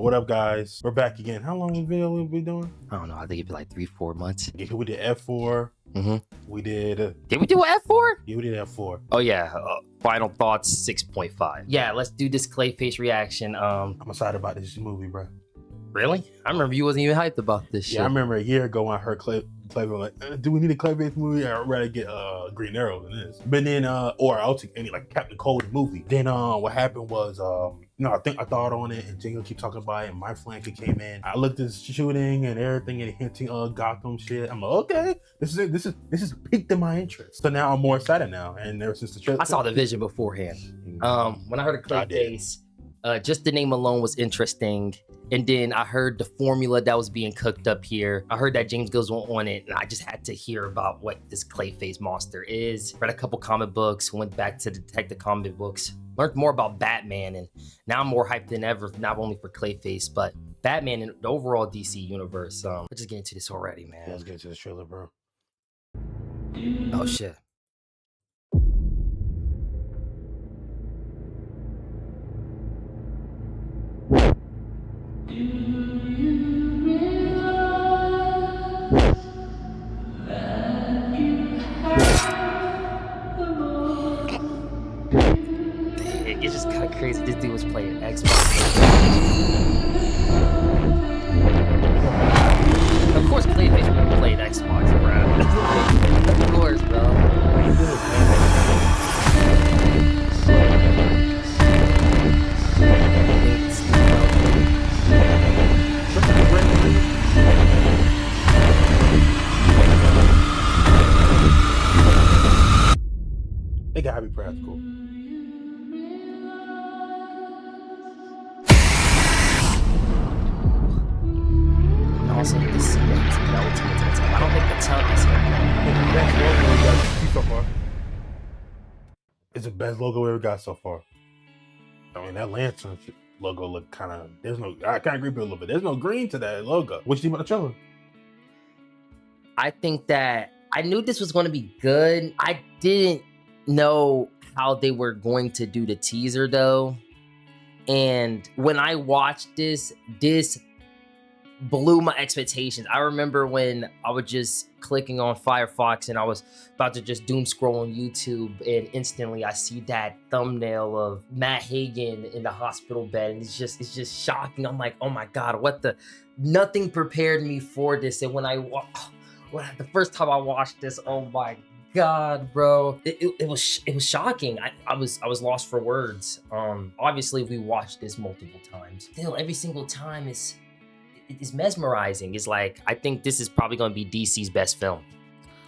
What up, guys? We're back again. How long of a video we been doing? I don't know. I think it'd be like 3-4 months. Yeah, we did F4. We did. Did we do F4? Yeah, we did F4. Oh yeah. Final thoughts 6.5. Yeah, let's do this Clayface reaction. I'm excited about this movie, bro. Really? I remember you wasn't even hyped about this shit. Yeah, I remember a year ago when I heard Clayface like, do we need a Clayface movie? I'd rather get Green Arrow than this. But then, or I'll take any like Captain Cold movie. Then, what happened was, I think I thought on it, and Jingle keep talking about it, and my flanker came in. I looked at the shooting and everything, and hinting Gotham shit. I'm like, okay, this is it. This is piqued in my interest. So now I'm more excited now. And ever since the trailer, I saw the vision beforehand. When I heard of Clayface, just the name alone was interesting. And then I heard the formula that was being cooked up here. I heard that James goes on it, and I just had to hear about what this Clayface monster is. Read a couple comic books, went back to the Detective comic books, learned more about Batman, and now I'm more hyped than ever, not only for Clayface, but Batman and the overall DC universe. Let's just get into this already, man. Yeah, let's get into the trailer, bro. Oh, shit. It's just kind of crazy. This dude was playing Xbox. Of course, Clayface played Xbox, bro. Of course, bro. They gotta be practical. Also, this scene is melting into the tub. I don't think the tub is here. So far. It's the best logo we ever got so far. I mean, that lantern logo look kind of. I kind of agree with it a little bit. There's no green to that logo. What you think about the trailer? I think that I knew this was going to be good. I didn't know how they were going to do the teaser though. And when I watched this blew my expectations. I remember when I was just clicking on Firefox and I was about to just doom scroll on YouTube, and instantly I see that thumbnail of Matt Hagen in the hospital bed, and it's just shocking. I'm like, oh my God, nothing prepared me for this. And when the first time I watched this, oh my God, bro, it was shocking. I was lost for words. Obviously we watched this multiple times. Still, every single time is mesmerizing. It's like, I think this is probably going to be DC's best film.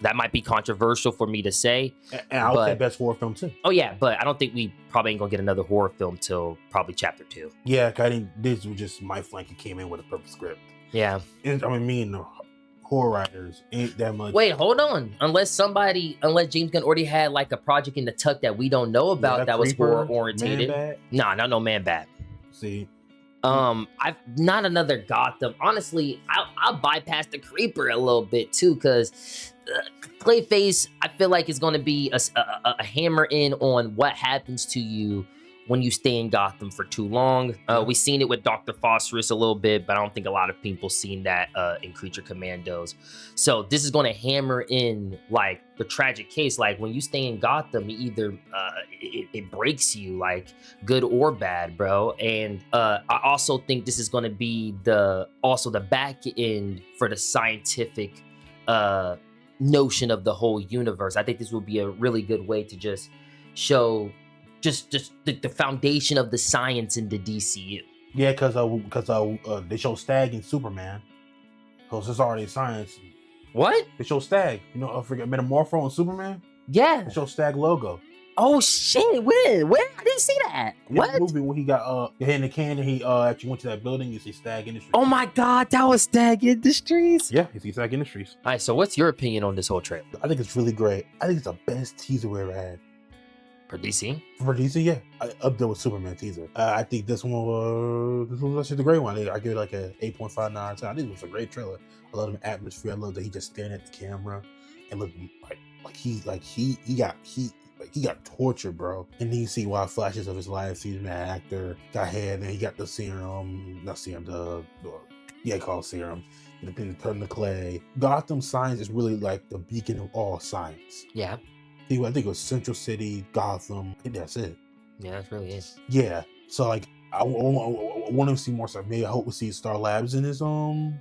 That might be controversial for me to say. And I would say best horror film too. Oh yeah, but I don't think we probably ain't gonna get another horror film till probably chapter 2. Yeah, I think this was just my flanker came in with a perfect script. Yeah. And, I mean, me and the horror writers ain't that much. Wait, hold on. Unless James Gunn already had like a project in the tuck that we don't know about that was horror orientated. Nah, not no Man Bat. See. I've not another Gotham. Honestly, I'll bypass the Creeper a little bit too, because Clayface, I feel like is going to be a hammer in on what happens to you when you stay in Gotham for too long. We've seen it with Dr. Phosphorus a little bit, but I don't think a lot of people seen that in Creature Commandos. So this is going to hammer in like the tragic case. Like when you stay in Gotham, either it breaks you, like good or bad, bro. And I also think this is going to be the back end for the scientific notion of the whole universe. I think this will be a really good way to just show just the foundation of the science in the DCU. Yeah, because they show Stag in Superman, because it's already science. What? They show Stag. You know, I forget Metamorpho and Superman. Yeah. They show Stag logo. Oh shit! Where? I didn't see that. In what? The movie when he got hit in the can and he actually went to that building, you see Stag Industries. Oh my God, that was Stag Industries. Yeah, you see Stag Industries. All right, so what's your opinion on this whole trailer? I think it's really great. I think it's the best teaser we ever had. For DC? For DC, yeah. Up there with Superman teaser. I think this one was actually the great one. I give it like a 8.59 out of 10. I think it was a great trailer. I love the atmosphere. I love that he just staring at the camera and look like he Like, he got tortured, bro. And then you see wild flashes of his life. He's an actor, got hair, and then he got the serum, not serum, called serum. And then turned to clay. Gotham science is really like the beacon of all science. Yeah. I think it was Central City, Gotham. I think that's it. Yeah, that really is. Yeah. So like, I want to see more stuff. Maybe I hope we see Star Labs in his in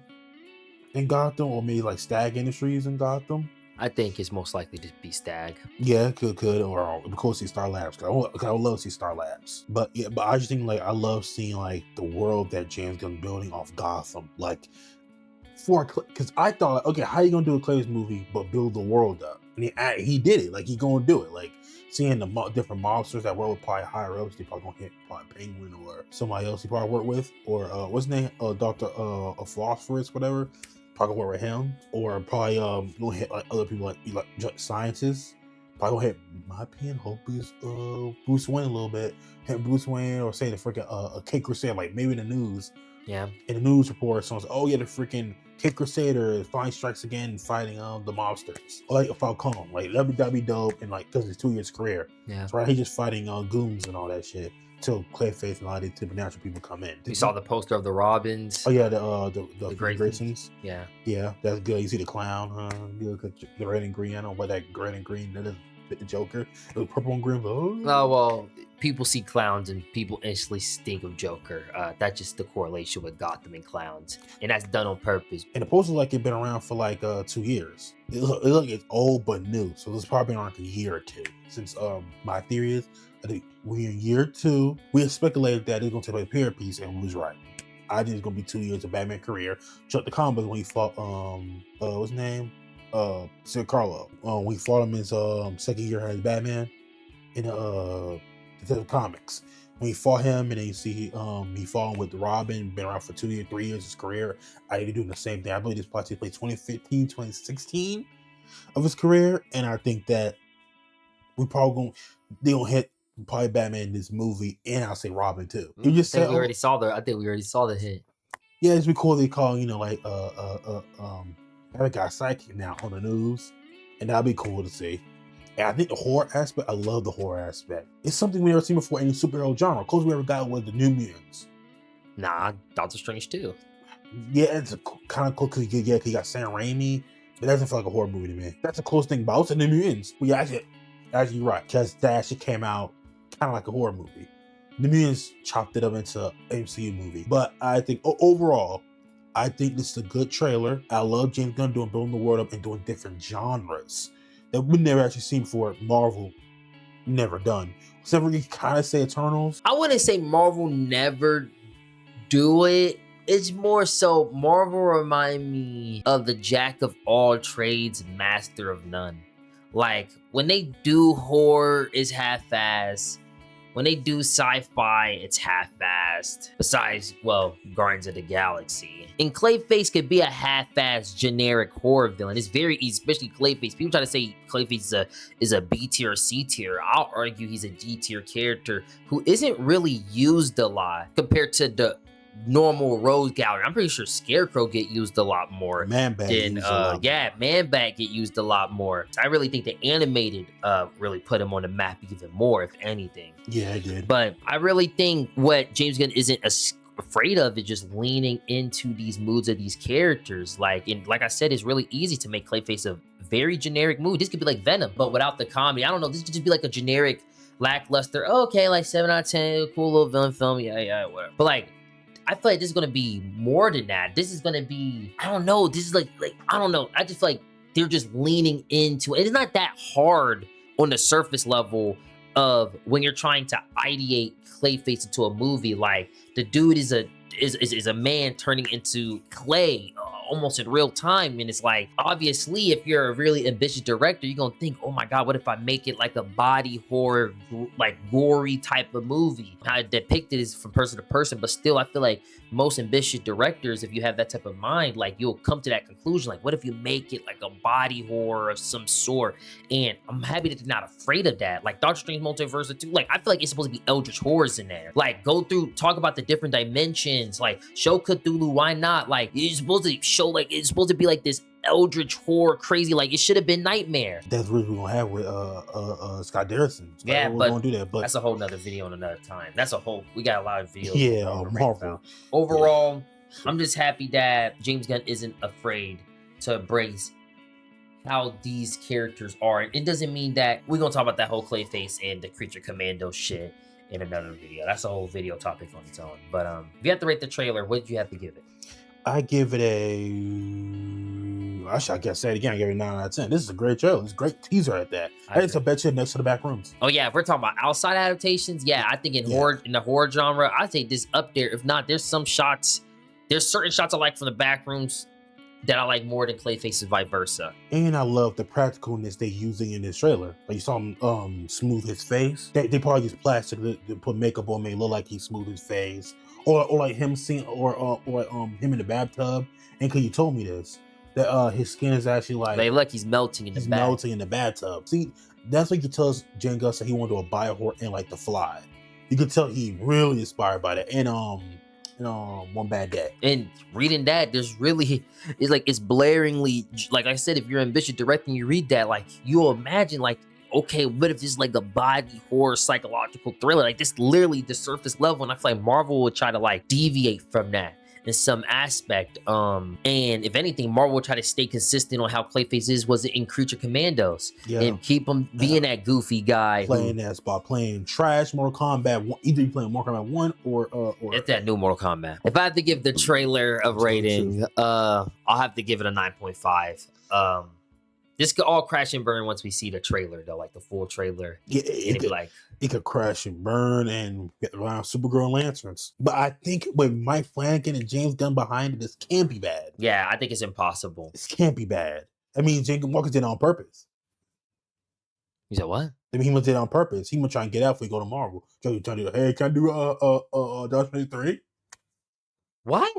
Gotham, or maybe like Stag Industries in Gotham. I think it's most likely to be Stag. Yeah, could, or of course see Star Labs. I would love to see Star Labs. But yeah, but I just think like I love seeing like the world that James Gunn building off Gotham. Like because I thought, okay, how you gonna do a Clayface movie but build the world up? And he did it. Like he gonna do it. Like seeing the different mobsters that work with probably higher ups, they probably gonna hit probably Penguin or somebody else he probably work with, or what's his name, Doctor Phosphorus, whatever. Probably gonna work with him, or probably gonna hit like other people like scientists. Probably gonna hit, in my opinion, hope is Bruce Wayne a little bit. Hit Bruce Wayne, or say the freaking a Cape Crusader, like maybe in the news. Yeah. In the news report, someone's oh yeah, the freaking Cape Crusader finally strikes again, fighting the mobsters. Or like Falcone, like that'd be dope, and like because it's 2 years career. Yeah. So right, he's just fighting goons and all that shit. Till Clayface and all the supernatural people come in. You saw the poster of the Robins. Oh yeah, the Graysons. Yeah. Yeah, that's good. You see the clown, the red and green. I don't know what that red and green, that is the Joker. It was purple and green. Oh well, people see clowns and people instantly think of Joker. That's just the correlation with Gotham and clowns, and that's done on purpose. And the poster like it been around for like 2 years. It look like it's old but new, so it's probably been around like a year or two. Since my theory is, I think we're in year 2. We have speculated that it's gonna take like a period piece, and we was right. I think it's gonna be 2 years of Batman career. Chuck the comics when he fought what's his name? Sid Carlo. We fought him in his second year as Batman in the comics. When he fought him, and then you see he fought him with Robin, been around for 2 years, 3 years his career. I think doing the same thing. I believe this probably played 2015, 2016 of his career, and I think that they gonna hit probably Batman in this movie, and I'll say Robin too. You just said I think we already saw the hit. Yeah, it's cool. They call like have a guy psychic now on the news, and that'd be cool to see. And I think the horror aspect, I love the horror aspect. It's something we never seen before in any superhero genre. Close we ever got was the New Mutants. Nah, Doctor Strange too. Yeah, it's kind of cool because he got Sam Raimi, but that doesn't feel like a horror movie to me. That's a close thing about the New Mutants. Well, yeah, actually you're right, because that actually came out kind of like a horror movie. The Mutants chopped it up into an MCU movie. But I think overall, I think this is a good trailer. I love James Gunn building the world up and doing different genres that we never actually seen before. Marvel never done. Except we kind of say Eternals. I wouldn't say Marvel never do it. It's more so Marvel remind me of the jack of all trades, master of none. Like when they do horror, it's half-assed. When they do sci-fi, it's half-assed. Besides, well, Guardians of the Galaxy. And Clayface could be a half-assed generic horror villain. It's very easy, especially Clayface. People try to say Clayface is a B tier or C tier. I'll argue he's a D tier character who isn't really used a lot compared to the normal Rose Gallery. I'm pretty sure Scarecrow get used a lot more. Man-Bat Man-Bat get used a lot more. I really think the animated really put him on the map even more, if anything. Yeah, it did. But I really think what James Gunn isn't afraid of is just leaning into these moods of these characters. Like I said, it's really easy to make Clayface a very generic mood. This could be like Venom, but without the comedy. I don't know. This could just be like a generic, lackluster, okay, like 7 out of 10, cool little villain film. Yeah, whatever. But like, I feel like this is gonna be more than that. This is gonna be, I don't know. This is like I don't know. I just feel like they're just leaning into it. It's not that hard on the surface level of when you're trying to ideate Clayface into a movie. Like the dude is a man turning into clay almost in real time, and it's like, obviously if you're a really ambitious director, you're gonna think, oh my god, what if I make it like a body horror, like gory type of movie? How it depicted is from person to person, but still I feel like most ambitious directors, if you have that type of mind, like you'll come to that conclusion, like what if you make it like a body horror of some sort? And I'm happy that they're not afraid of that. Like Doctor Strange Multiverse 2, like I feel like it's supposed to be eldritch horrors in there. Like go through, talk about the different dimensions, like show Cthulhu, why not? Like it's supposed to show, like it's supposed to be like this eldritch horror crazy. Like it should have been Nightmare. That's what we're gonna have with Scott Derrickson. Yeah, we're but gonna do that. But that's a whole nother video on another time. We got a lot of videos. yeah, to break Marvel. down. Overall, I'm just happy that James Gunn isn't afraid to embrace how these characters are. It doesn't mean that we're gonna talk about that whole Clayface and the Creature Commando shit in another video. That's a whole video topic on its own. But if you have to rate the trailer, what did you have to give it? I give it I guess say it again. I give it a 9 out of 10. This is a great trailer. It's a great teaser at that. It's a bet shit next to the back rooms. Oh yeah, if we're talking about outside adaptations, yeah, I think in the horror genre, I think this up there. If not, there's certain shots I like from the back rooms that I like more than Clayface's vice versa. And I love the practicalness they're using in this trailer. Like you saw him smooth his face. They probably use plastic to put makeup on, make it look like he smoothed his face. Or like him seeing or him in the bathtub. And cause you told me this, that his skin is actually like he's melting in the bathtub. See, that's what you tell us Jen Gus that he wanted to do a Bio-horror and like The Fly. You could tell he really inspired by that. And One Bad Day. And reading that, it's blaringly, like I said, if you're ambitious directing, you read that, like you'll imagine like, okay, what if this is like a body horror psychological thriller? Like this literally the surface level, and I feel like Marvel would try to like deviate from that in some aspect. And if anything, Marvel would try to stay consistent on how Clayface was in Creature Commandos. Yeah. And keep him being that goofy guy. Playing that spot, playing trash Mortal Kombat 1. Either you playing Mortal Kombat 1 or it's that new Mortal Kombat. If I have to give the trailer a rating, I'll have to give it a 9.5. This could all crash and burn once we see the trailer, though, like the full trailer. Yeah, it could crash and burn and get around Supergirl and Lanterns. But I think with Mike Flanagan and James Gunn behind it, this can't be bad. Yeah, I think it's impossible. This can't be bad. I mean, James Walker did it on purpose. You said what? I mean, he did it on purpose. He was trying to get out before he go to Marvel. Hey, can I do Dark Knight 3? What?